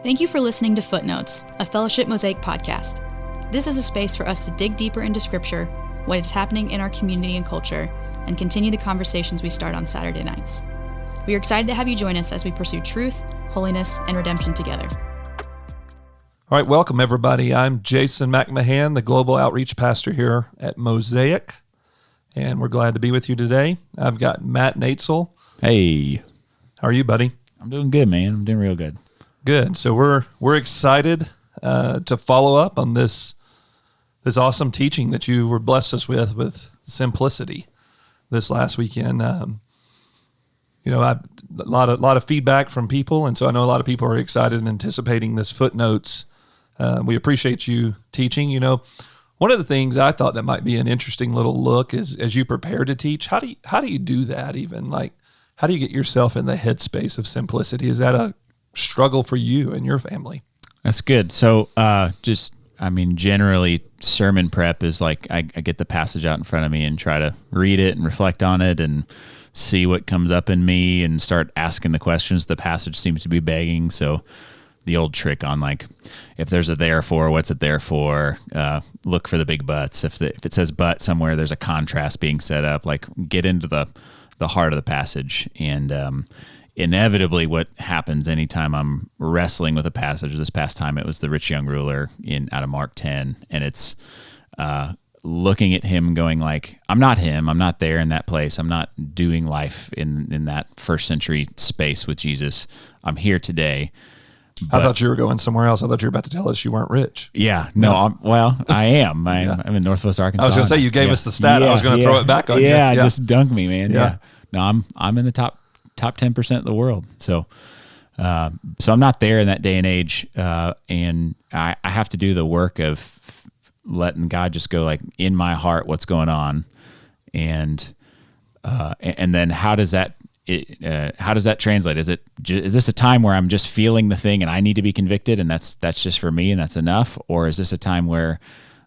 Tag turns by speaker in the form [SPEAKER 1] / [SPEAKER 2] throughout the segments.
[SPEAKER 1] Thank you for listening to Footnotes, a Fellowship Mosaic podcast. This is a space for us to dig deeper into Scripture, what is happening in our community and culture, and continue the conversations we start on Saturday nights. We are excited to have you join us as we pursue truth, holiness, and redemption together.
[SPEAKER 2] All right, welcome everybody. I'm Jason McMahon, the Global Outreach Pastor here at Mosaic, and we're glad to be with you today. I've got Matt Noetzel.
[SPEAKER 3] Hey.
[SPEAKER 2] How are you, buddy?
[SPEAKER 3] I'm doing good, man. I'm doing real good.
[SPEAKER 2] Good. So we're excited to follow up on this awesome teaching that you were blessed us with simplicity this last weekend. A lot of feedback from people, and so I know a lot of people are excited and anticipating this Footnotes. We appreciate you teaching. One of the things I thought that might be an interesting little look is as you prepare to teach, how do you do that even? Like, how do you get yourself in the headspace of simplicity? Is that a struggle for you and your family?
[SPEAKER 3] That's good. So generally sermon prep is like I get the passage out in front of me and try to read it and reflect on it and see what comes up in me and start asking the questions the passage seems to be begging. So the old trick on like, if there's a therefore, what's it there for? Look for the big buts. If it says but somewhere, there's a contrast being set up. Like get into the heart of the passage. And inevitably what happens anytime I'm wrestling with a passage, this past time it was the rich young ruler out of Mark 10, and it's looking at him going like, I'm not him, I'm not there in that place, I'm not doing life in that first century space with Jesus. I'm here today.
[SPEAKER 2] I thought you were going somewhere else. I thought you were about to tell us you weren't rich.
[SPEAKER 3] Yeah, no. I am. I'm in Northwest Arkansas.
[SPEAKER 2] I was going to say, you gave us the stat. I was going to throw it back on you.
[SPEAKER 3] Yeah, just dunk me, man. Yeah. No, I'm in the top 10% of the world. So I'm not there in that day and age. And I have to do the work of letting God just go like in my heart, what's going on. And then how does that translate? Is this a time where I'm just feeling the thing and I need to be convicted and that's just for me and that's enough? Or is this a time where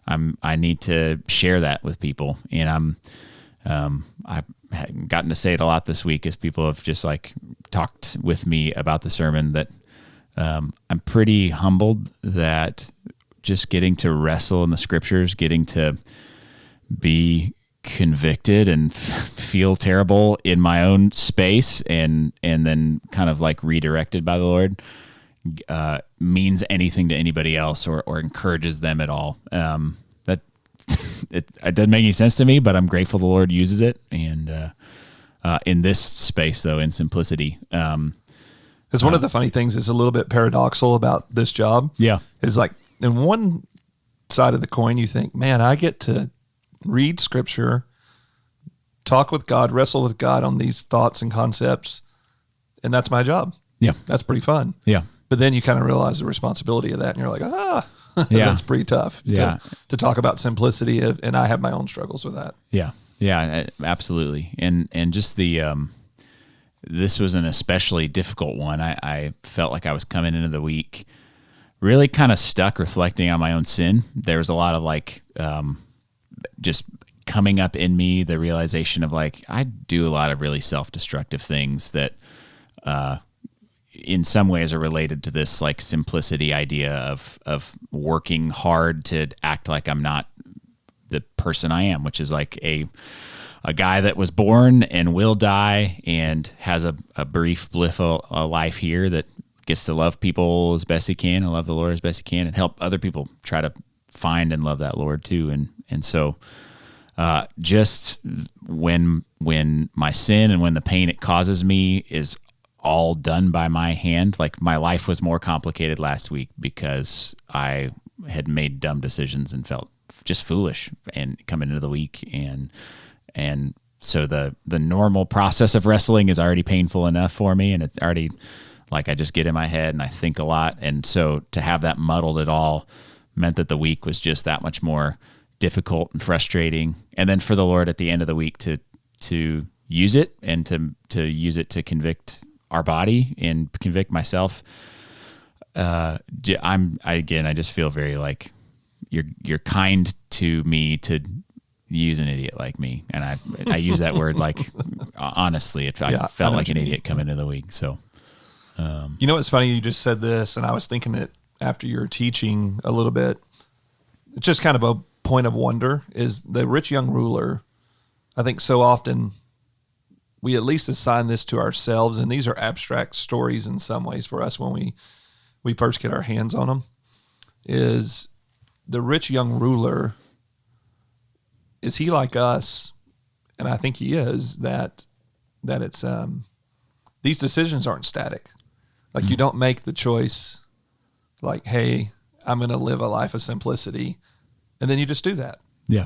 [SPEAKER 3] I need to share that with people? And I've gotten to say it a lot this week as people have just like talked with me about the sermon that I'm pretty humbled that just getting to wrestle in the scriptures, getting to be convicted and feel terrible in my own space and then kind of like redirected by the Lord means anything to anybody else or encourages them at all. It doesn't make any sense to me, but I'm grateful the Lord uses it. And in this space, though, in simplicity.
[SPEAKER 2] Because one of the funny things is a little bit paradoxical about this job.
[SPEAKER 3] Yeah.
[SPEAKER 2] Is like, in one side of the coin, you think, man, I get to read Scripture, talk with God, wrestle with God on these thoughts and concepts, and that's my job.
[SPEAKER 3] Yeah.
[SPEAKER 2] That's pretty fun.
[SPEAKER 3] Yeah.
[SPEAKER 2] But then you kind of realize the responsibility of that, and you're like,
[SPEAKER 3] yeah.
[SPEAKER 2] That's pretty tough to talk about simplicity, and I have my own struggles with that.
[SPEAKER 3] Yeah, yeah, absolutely. And just this was an especially difficult one. I felt like I was coming into the week really kind of stuck reflecting on my own sin. There was a lot of like just coming up in me, the realization of like, I do a lot of really self-destructive things that in some ways are related to this like simplicity idea of working hard to act like I'm not the person I am, which is like a guy that was born and will die and has a brief blissful life here that gets to love people as best he can and love the Lord as best he can and help other people try to find and love that Lord too. And so just when my sin and when the pain it causes me is all done by my hand, like my life was more complicated last week because I had made dumb decisions and felt just foolish and coming into the week. And so the normal process of wrestling is already painful enough for me. And it's already like, I just get in my head and I think a lot. And so to have that muddled at all meant that the week was just that much more difficult and frustrating. And then for the Lord at the end of the week to use it and to use it to convict our body and convict myself. I just feel very like you're kind to me to use an idiot like me. And I use that word like honestly, I felt like an idiot coming into the week. So
[SPEAKER 2] You know, it's funny you just said this, and I was thinking it after your teaching a little bit. It's just kind of a point of wonder is the rich young ruler. I think so often we at least assign this to ourselves, and these are abstract stories in some ways for us when we first get our hands on them, is the rich young ruler, is he like us? And I think he is, that it's these decisions aren't static. Like you don't make the choice like, hey, I'm going to live a life of simplicity, and then you just do that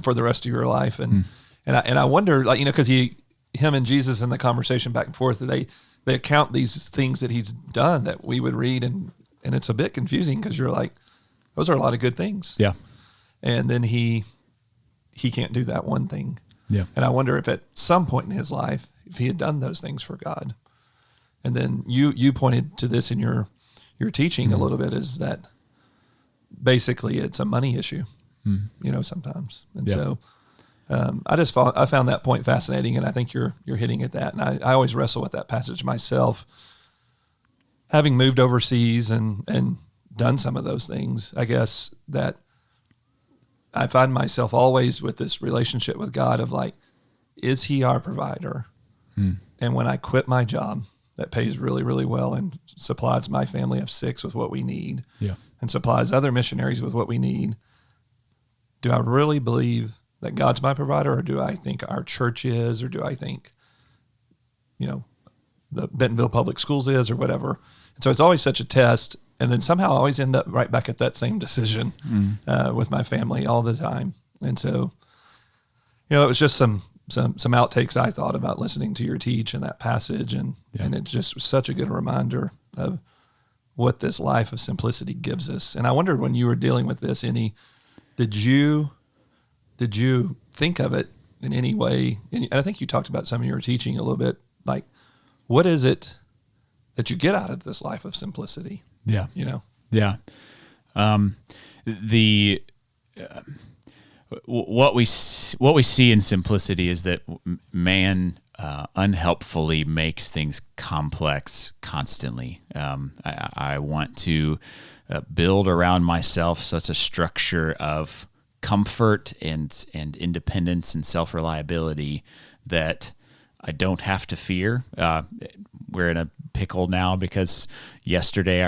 [SPEAKER 2] for the rest of your life. And I wonder, like, you know, because him and Jesus in the conversation back and forth, they account these things that he's done that we would read, and it's a bit confusing because you're like, those are a lot of good things.
[SPEAKER 3] Yeah.
[SPEAKER 2] And then he can't do that one thing.
[SPEAKER 3] Yeah.
[SPEAKER 2] And I wonder if at some point in his life, if he had done those things for God. And then you pointed to this in your teaching a little bit, is that basically it's a money issue, you know, sometimes. And so I found that point fascinating, and I think you're hitting at that. And I always wrestle with that passage myself, having moved overseas and done some of those things. I guess that I find myself always with this relationship with God of like, is he our provider? And when I quit my job that pays really, really well and supplies my family of 6 with what we need, and supplies other missionaries with what we need, do I really believe that God's my provider, or do I think our church is, or do I think, you know, the Bentonville Public Schools is, or whatever? And so it's always such a test. And then somehow I always end up right back at that same decision with my family all the time. And so, you know, it was just some outtakes I thought about listening to your teach and that passage. And it just was such a good reminder of what this life of simplicity gives us. And I wondered, when you were dealing with this, did you think of it in any way? And I think you talked about some of your teaching a little bit, like, what is it that you get out of this life of simplicity?
[SPEAKER 3] Yeah.
[SPEAKER 2] You know?
[SPEAKER 3] Yeah. What we see in simplicity is that man unhelpfully makes things complex constantly. I want to build around myself such a structure of comfort and independence and self-reliability that I don't have to fear. We're in a pickle now because yesterday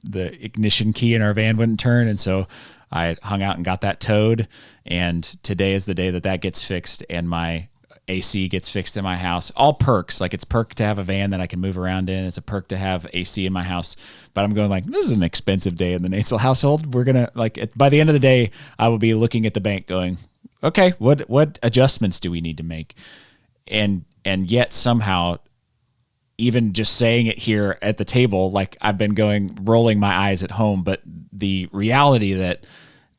[SPEAKER 3] the ignition key in our van wouldn't turn, and so I hung out and got that towed. And today is the day that gets fixed, and my AC gets fixed in my house. All perks. Like, it's perk to have a van that I can move around in. It's a perk to have AC in my house. But I'm going like, this is an expensive day in the Noetzel household. We're gonna by the end of the day, I will be looking at the bank going, okay, what adjustments do we need to make? And yet somehow, even just saying it here at the table, like, I've been rolling my eyes at home, but the reality that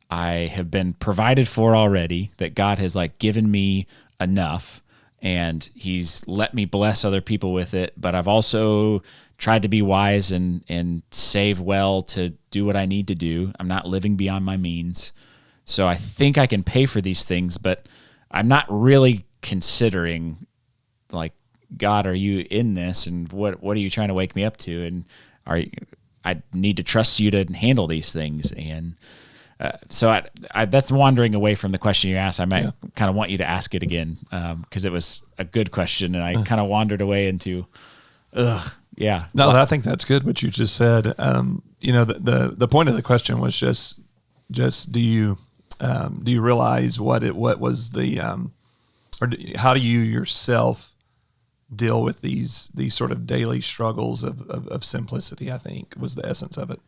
[SPEAKER 3] I have been provided for already, that God has given me enough, and he's let me bless other people with it, but I've also tried to be wise and save well to do what I need to do. I'm not living beyond my means. So I think I can pay for these things, but I'm not really considering, like, God, are you in this? And what are you trying to wake me up to? And I need to trust you to handle these things. And so that's wandering away from the question you asked. I might kind of want you to ask it again, because it was a good question, and I kind of wandered away into, No,
[SPEAKER 2] I think that's good what you just said. The point of the question was just do you realize what was the how do you yourself deal with these sort of daily struggles of simplicity? I think was the essence of it.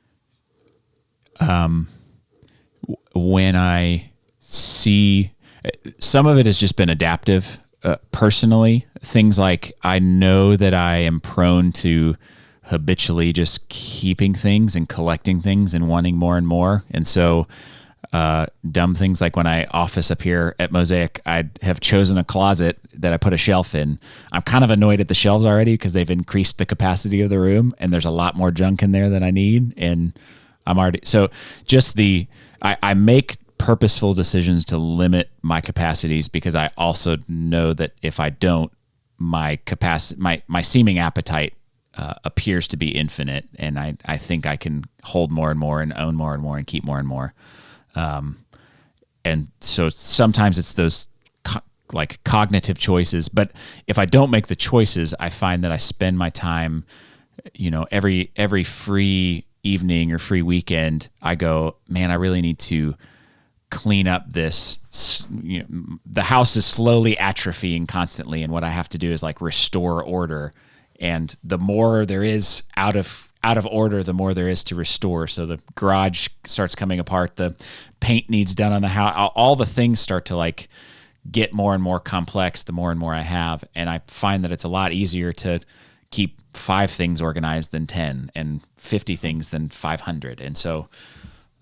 [SPEAKER 3] When I see, some of it has just been adaptive. Personally, things like, I know that I am prone to habitually just keeping things and collecting things and wanting more and more. And so dumb things like when I office up here at Mosaic, I have chosen a closet that I put a shelf in. I'm kind of annoyed at the shelves already because they've increased the capacity of the room, and there's a lot more junk in there than I need. And I'm already, so just I make purposeful decisions to limit my capacities, because I also know that if I don't, my capacity, my seeming appetite appears to be infinite, and I think I can hold more and more and own more and more and keep more and more. And so sometimes it's those like cognitive choices, but if I don't make the choices, I find that I spend my time, every free evening or free weekend, I go, man, I really need to clean up this. The house is slowly atrophying constantly, and what I have to do is like restore order. And the more there is out of order, the more there is to restore. So the garage starts coming apart, the paint needs done on the house, all the things start to like get more and more complex the more and more I have. And I find that it's a lot easier to keep 5 things organized than 10, and 50 things than 500. And so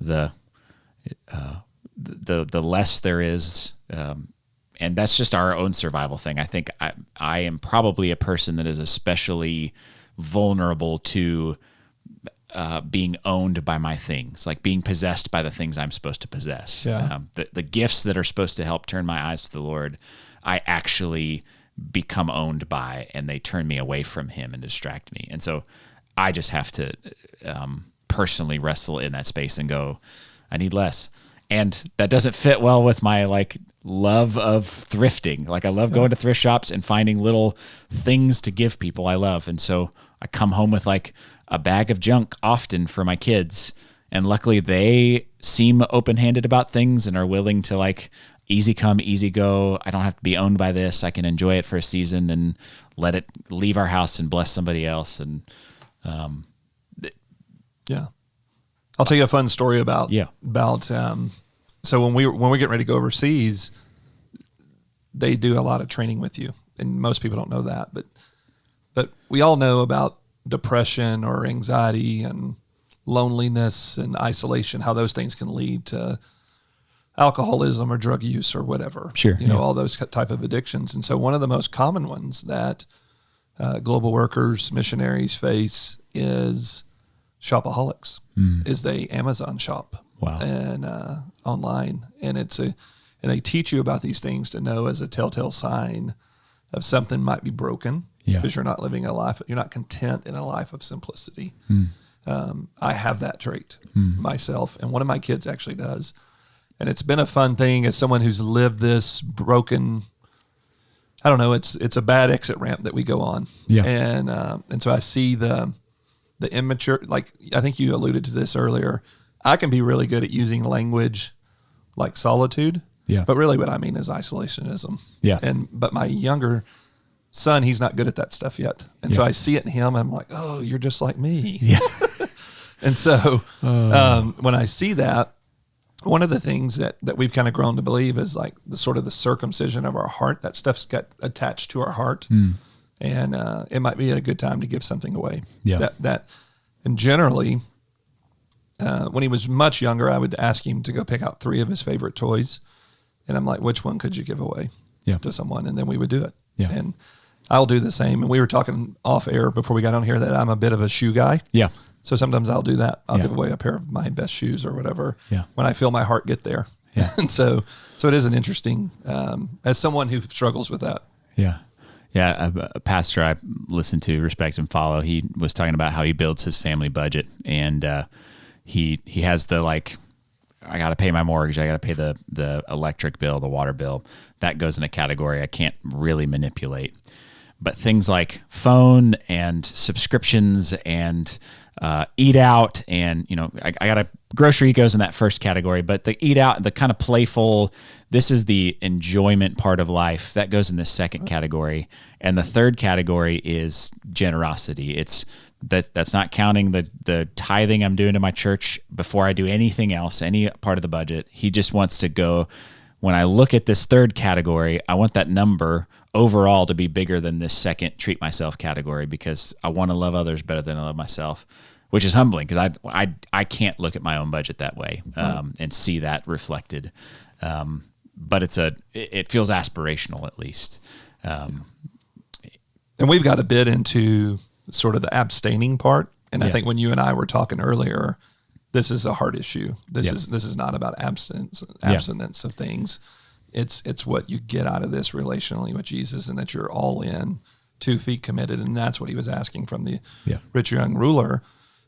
[SPEAKER 3] the less there is, and that's just our own survival thing. I think I am probably a person that is especially vulnerable to being owned by my things, like being possessed by the things I'm supposed to possess.
[SPEAKER 2] Yeah.
[SPEAKER 3] The gifts that are supposed to help turn my eyes to the Lord, I actually become owned by, and they turn me away from him and distract me. And so I just have to personally wrestle in that space and go, I need less. And that doesn't fit well with my like love of thrifting. Like I love going to thrift shops and finding little things to give people I love. And so I come home with like a bag of junk often for my kids. And luckily they seem open-handed about things and are willing to like easy come, easy go. I don't have to be owned by this. I can enjoy it for a season and let it leave our house and bless somebody else. And
[SPEAKER 2] yeah. I'll tell you a fun story about so when we're getting ready to go overseas, they do a lot of training with you, and most people don't know that, but we all know about depression or anxiety and loneliness and isolation, how those things can lead to alcoholism or drug use or whatever.
[SPEAKER 3] Sure,
[SPEAKER 2] all those type of addictions. And so one of the most common ones that global workers, missionaries face is shopaholics. Is they Amazon shop.
[SPEAKER 3] Wow.
[SPEAKER 2] And online, and and they teach you about these things to know as a telltale sign of something might be broken, because you're not living a life, you're not content in a life of simplicity. I have that trait myself, and one of my kids actually does, and it's been a fun thing as someone who's lived this broken. I don't know. It's a bad exit ramp that we go on, and so I see the immature. Like I think you alluded to this earlier. I can be really good at using language like solitude, but really what I mean is isolationism. But my younger son, he's not good at that stuff yet. And so I see it in him, and I'm like, oh, you're just like me.
[SPEAKER 3] Yeah.
[SPEAKER 2] And so when I see that, one of the things that we've kind of grown to believe is like the sort of the circumcision of our heart. That stuff's got attached to our heart. And it might be a good time to give something away. And generally, when he was much younger, I would ask him to go pick out 3 of his favorite toys. And I'm like, which one could you give away to someone? And then we would do it. And I'll do the same. And we were talking off air before we got on here that I'm a bit of a shoe guy. So sometimes I'll do that. I'll give away a pair of my best shoes or whatever when I feel my heart get there. And so it is an interesting, as someone who struggles with that.
[SPEAKER 3] A pastor I listen to, respect and follow, he was talking about how he builds his family budget, and he has the like, I got to pay my mortgage, I got to pay the electric bill, the water bill. That goes in a category I can't really manipulate. But things like phone and subscriptions and eat out, and I got a grocery goes in that first category, but the eat out, the kind of playful, this is the enjoyment part of life, that goes in the second category. And the third category is generosity. That's not counting the tithing I'm doing to my church before I do anything else, any part of the budget. He just wants to go, when I look at this third category, I want that number overall to be bigger than this second treat myself category, because I want to love others better than I love myself, which is humbling, because I can't look at my own budget that way and see that reflected. But it feels aspirational, at least.
[SPEAKER 2] And we've got a bit into sort of the abstaining part. And I think when you and I were talking earlier, this is a heart issue. This is not about abstinence of things. It's what you get out of this relationally with Jesus, and that you're all in 2 feet committed. And that's what he was asking from the
[SPEAKER 3] Yeah.
[SPEAKER 2] rich young ruler.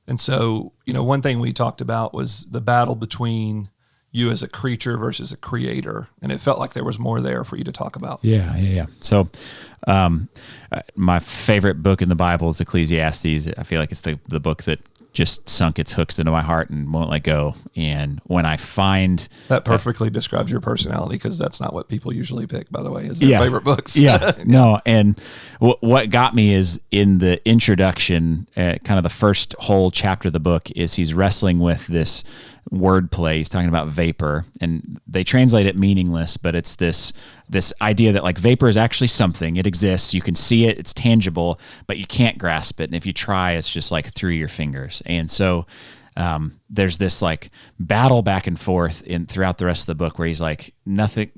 [SPEAKER 2] And so, one thing we talked about was the battle between you as a creature versus a creator. And it felt like there was more there for you to talk about.
[SPEAKER 3] Yeah. So, my favorite book in the Bible is Ecclesiastes. I feel like it's the book that just sunk its hooks into my heart and won't let go. And when I find
[SPEAKER 2] that perfectly describes your personality, because that's not what people usually pick, by the way, is their favorite books.
[SPEAKER 3] No. And what got me is in the introduction, kind of the first whole chapter of the book is he's wrestling with this wordplay. He's talking about vapor, and they translate it meaningless, but it's this idea that like vapor is actually something. It exists. You can see it. It's tangible, but you can't grasp it. And if you try, it's just like through your fingers. And so there's this like battle back and forth throughout the rest of the book where he's like, nothing,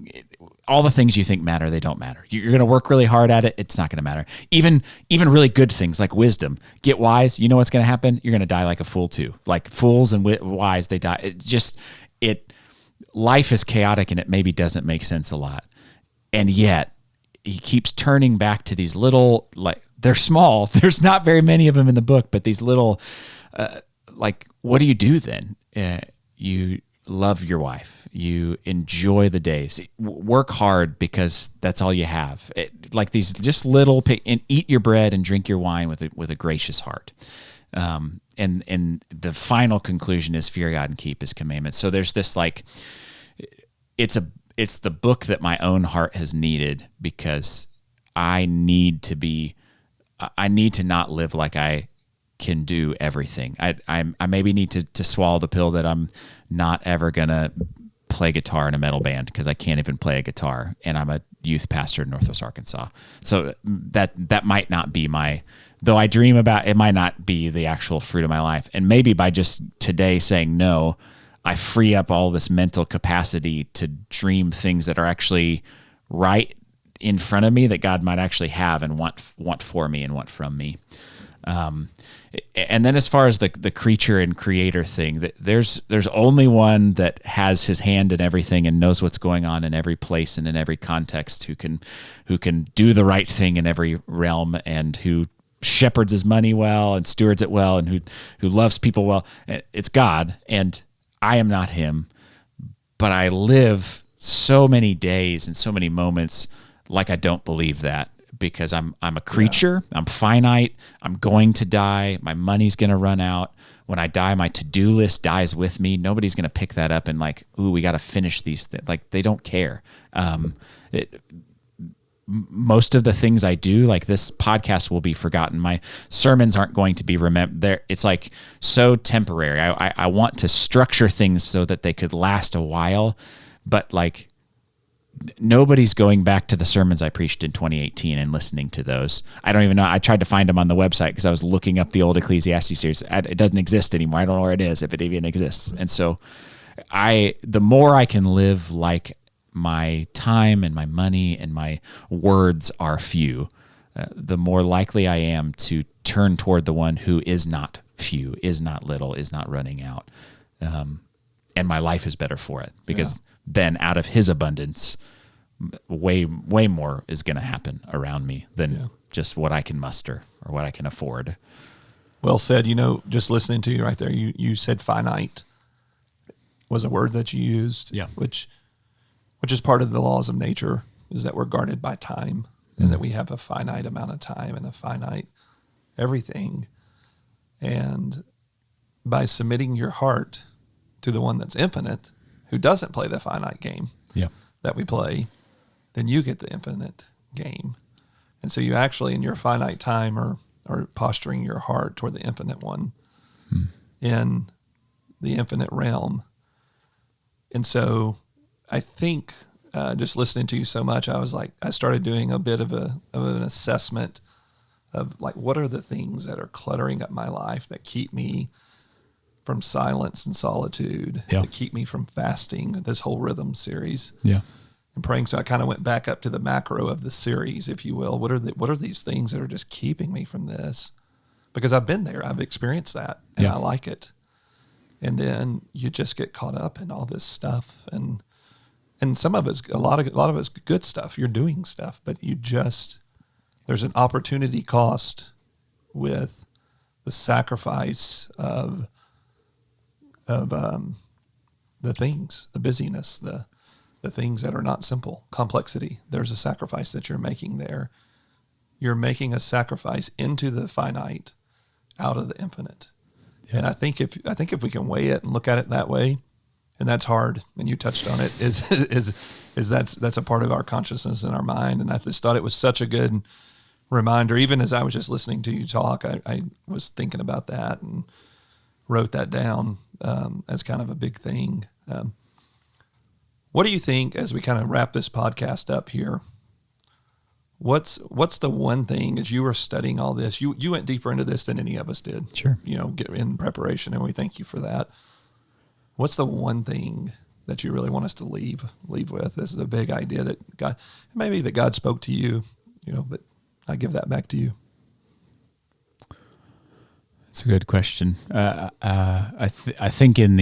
[SPEAKER 3] all the things you think matter, they don't matter. You're going to work really hard at it. It's not going to matter. Even really good things like wisdom, get wise. You know what's going to happen? You're going to die like a fool too. Like fools and wise, they die. Life is chaotic and it maybe doesn't make sense a lot. And yet he keeps turning back to these little, like they're small. There's not very many of them in the book, but these little, like, what do you do then? You love your wife. You enjoy the days. Work hard because that's all you have. Like these just little, and eat your bread and drink your wine with a gracious heart. And the final conclusion is fear God and keep His commandments. So there's this like, it's the book that my own heart has needed, because I need to not live like I can do everything. I maybe need to swallow the pill that I'm not ever gonna play guitar in a metal band because I can't even play a guitar, and I'm a youth pastor in Northwest Arkansas. So that might not be though I dream about it, might not be the actual fruit of my life. And maybe by just today saying no, I free up all this mental capacity to dream things that are actually right in front of me that God might actually have and want for me and want from me. And then as far as the creature and creator thing, there's only one that has his hand in everything and knows what's going on in every place and in every context, who can do the right thing in every realm, and who shepherds his money well and stewards it well, and who loves people well. It's God, and I am not him, but I live so many days and so many moments like I don't believe that, because I'm a creature. I'm finite. I'm going to die. My money's going to run out. When I die, my to-do list dies with me. Nobody's going to pick that up and like, ooh, we got to finish these things. Like, they don't care. Most of the things I do, like this podcast, will be forgotten. My sermons aren't going to be remembered. It's like so temporary. I want to structure things so that they could last a while, but like, nobody's going back to the sermons I preached in 2018 and listening to those. I don't even know. I tried to find them on the website because I was looking up the old Ecclesiastes series. It doesn't exist anymore. I don't know where it is, if it even exists. And so the more I can live like my time and my money and my words are few, the more likely I am to turn toward the one who is not few, is not little, is not running out. And my life is better for it, because then out of his abundance, way more is going to happen around me than just what I can muster or what I can afford.
[SPEAKER 2] Well said. Just listening to you right there, you said finite was a word that you used, which is part of the laws of nature, is that we're guarded by time, and that we have a finite amount of time and a finite everything. And by submitting your heart to the one that's infinite, who doesn't play the finite game that we play, then you get the infinite game. And so you actually, in your finite time, are posturing your heart toward the infinite one in the infinite realm. And so I think just listening to you so much, I started doing a bit of an assessment of like, what are the things that are cluttering up my life that keep me from silence and solitude, that keep me from fasting, this whole rhythm series, and praying. So I kind of went back up to the macro of the series, if you will. What are these things that are just keeping me from this? Because I've been there, I've experienced that, and I like it. And then you just get caught up in all this stuff, and some of it's a lot of it's good stuff. You're doing stuff, but you just there's an opportunity cost with the sacrifice of the things, the busyness, the things that are not simple, complexity. There's a sacrifice that you're making there. You're making a sacrifice into the finite, out of the infinite. Yeah. And I think if we can weigh it and look at it that way, and that's hard, and you touched on it, is that's a part of our consciousness and our mind. And I just thought it was such a good reminder. Even as I was just listening to you talk, I was thinking about that and wrote that down as kind of a big thing. What do you think, as we kind of wrap this podcast up here, what's the one thing, as you were studying all this, you went deeper into this than any of us did.
[SPEAKER 3] Sure.
[SPEAKER 2] Get in preparation, and we thank you for that. What's the one thing that you really want us to leave with? This is a big idea that God spoke to you, but I give that back to you.
[SPEAKER 3] It's a good question. I think in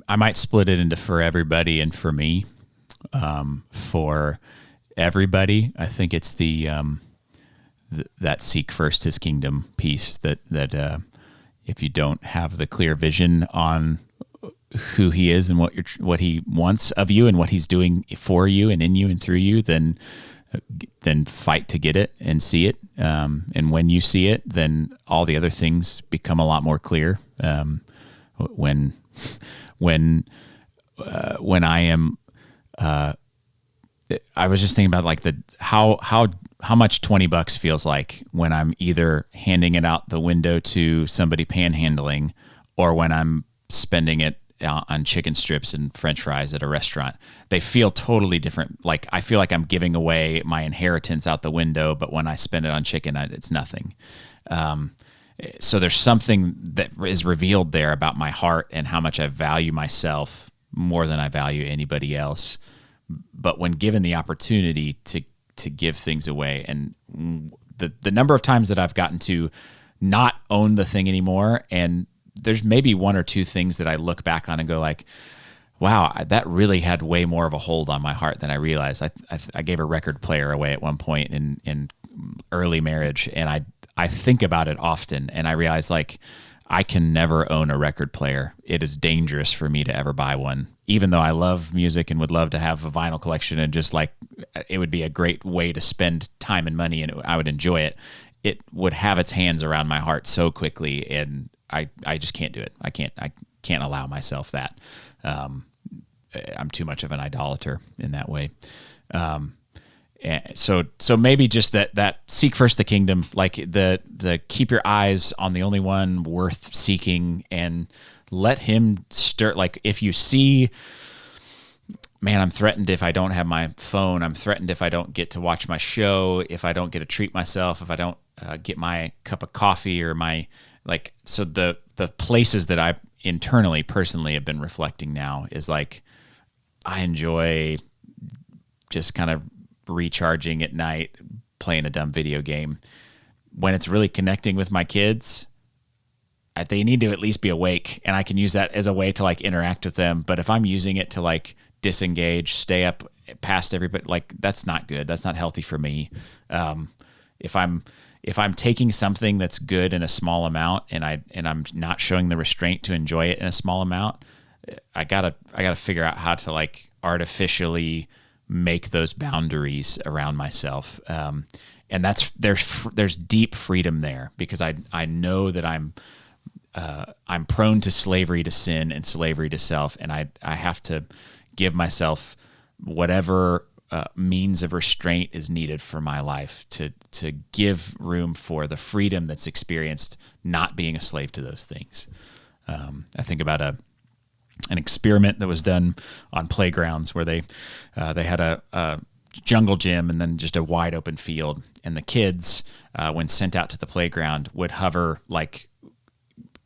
[SPEAKER 3] I might split it into for everybody and for me. For everybody, I think it's that seek first His kingdom piece. That if you don't have the clear vision on who He is and what He wants of you and what He's doing for you and in you and through you, then fight to get it and see it. And when you see it, then all the other things become a lot more clear. When I am, I was just thinking about like how much $20 feels like when I'm either handing it out the window to somebody panhandling, or when I'm spending it on chicken strips and French fries at a restaurant. They feel totally different. Like I feel like I'm giving away my inheritance out the window, but when I spend it on chicken, it's nothing. So there's something that is revealed there about my heart and how much I value myself more than I value anybody else. But when given the opportunity to give things away, and the number of times that I've gotten to not own the thing anymore, and there's maybe one or two things that I look back on and go like, wow, that really had way more of a hold on my heart than I realized. I gave a record player away at one point in early marriage, and I think about it often, and I realize like I can never own a record player. It is dangerous for me to ever buy one, even though I love music and would love to have a vinyl collection, and just like it would be a great way to spend time and money, and I would enjoy it. It would have its hands around my heart so quickly, and I just can't do it. I can't allow myself that. I'm too much of an idolater in that way. So maybe just that seek first the kingdom, like the keep your eyes on the only one worth seeking, and let Him stir. Like if you see, man, I'm threatened if I don't have my phone. I'm threatened if I don't get to watch my show, if I don't get to treat myself, if I don't get my cup of coffee or my, like, so the places that I internally, personally have been reflecting now is like, I enjoy just kind of recharging at night, playing a dumb video game. When it's really connecting with my kids, they need to at least be awake, and I can use that as a way to like interact with them. But if I'm using it to like disengage, stay up past everybody, like that's not good. That's not healthy for me. If I'm taking something that's good in a small amount, and I'm not showing the restraint to enjoy it in a small amount, I gotta figure out how to like artificially make those boundaries around myself. And there's deep freedom there, because I know that I'm prone to slavery to sin and slavery to self, and I have to give myself whatever means of restraint is needed for my life to give room for the freedom that's experienced not being a slave to those things. I think about an experiment that was done on playgrounds where they had a jungle gym and then just a wide open field, and the kids, when sent out to the playground, would hover like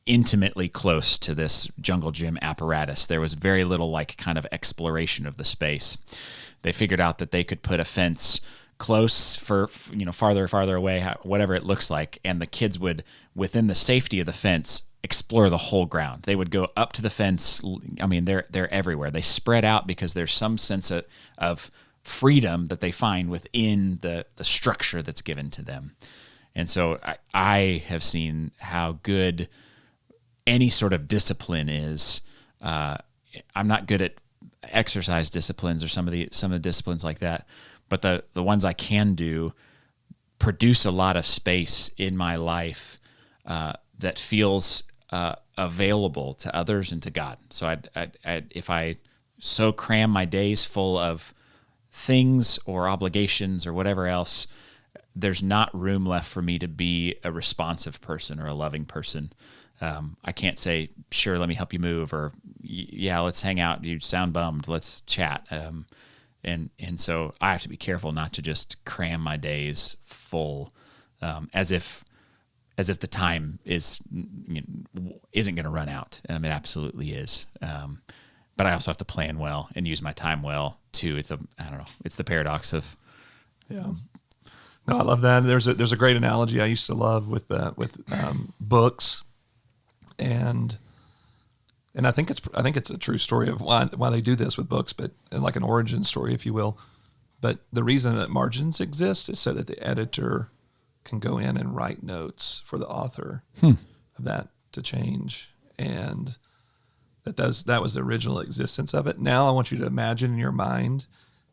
[SPEAKER 3] intimately close to this jungle gym apparatus. There was very little like kind of exploration of the space. They figured out that they could put a fence close for, farther away, whatever it looks like, and the kids would, within the safety of the fence, explore the whole ground. They would go up to the fence. I mean, they're everywhere. They spread out because there's some sense of freedom that they find within the structure that's given to them. And so I have seen how good any sort of discipline is. I'm not good at exercise disciplines or some of the disciplines like that, but the ones I can do produce a lot of space in my life that feels available to others and to God. So if I so cram my days full of things or obligations or whatever else, there's not room left for me to be a responsive person or a loving person. I can't say, sure, let me help you move, or yeah, let's hang out. You sound bummed. Let's chat. And so I have to be careful not to just cram my days full, as if the time isn't going to run out. It absolutely is. But I also have to plan well and use my time well too. It's the paradox of.
[SPEAKER 2] Yeah. No, I love that. There's a great analogy I used to love with books, and I think it's a true story of why they do this with books, but like an origin story, if you will. But the reason that margins exist is so that the editor can go in and write notes for the author of that to change, and that was the original existence of it. Now I want you to imagine in your mind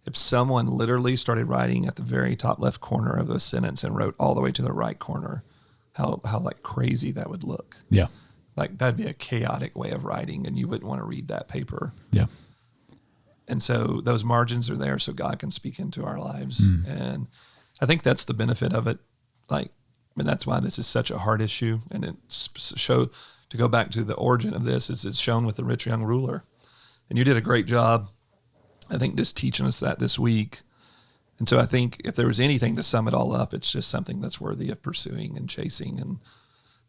[SPEAKER 2] if someone literally started writing at the very top left corner of a sentence and wrote all the way to the right corner, how like crazy that would look.
[SPEAKER 3] Yeah.
[SPEAKER 2] Like that'd be a chaotic way of writing, and you wouldn't want to read that paper.
[SPEAKER 3] Yeah.
[SPEAKER 2] And so those margins are there so God can speak into our lives. And I think that's the benefit of it. That's why this is such a hard issue. And to go back to the origin of this, is it's shown with the rich young ruler. And you did a great job, I think, just teaching us that this week. And so I think if there was anything to sum it all up, it's just something that's worthy of pursuing and chasing.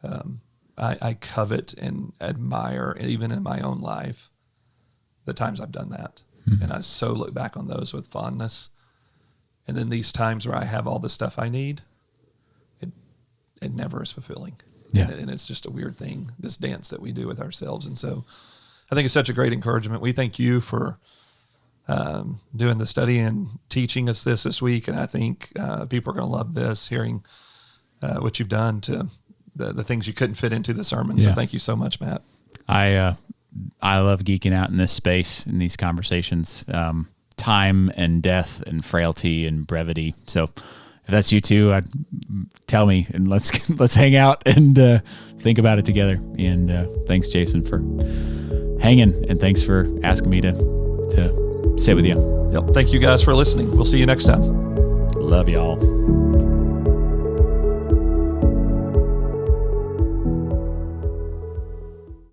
[SPEAKER 2] And I covet and admire, even in my own life, the times I've done that. And I so look back on those with fondness. And then these times where I have all the stuff I need, it never is fulfilling.
[SPEAKER 3] Yeah.
[SPEAKER 2] And it's just a weird thing, this dance that we do with ourselves. And so I think it's such a great encouragement. We thank you for doing the study and teaching us this week. And I think people are going to love this, hearing what you've done to the things you couldn't fit into the sermon.
[SPEAKER 3] Yeah.
[SPEAKER 2] So thank you so much, Matt.
[SPEAKER 3] I love geeking out in this space, in these conversations, time and death and frailty and brevity. So if that's you too, tell me, and let's hang out and think about it together. And thanks, Jason, for hanging, and thanks for asking me to sit with you.
[SPEAKER 2] Yep. Thank you guys for listening. We'll see you next time.
[SPEAKER 3] Love y'all.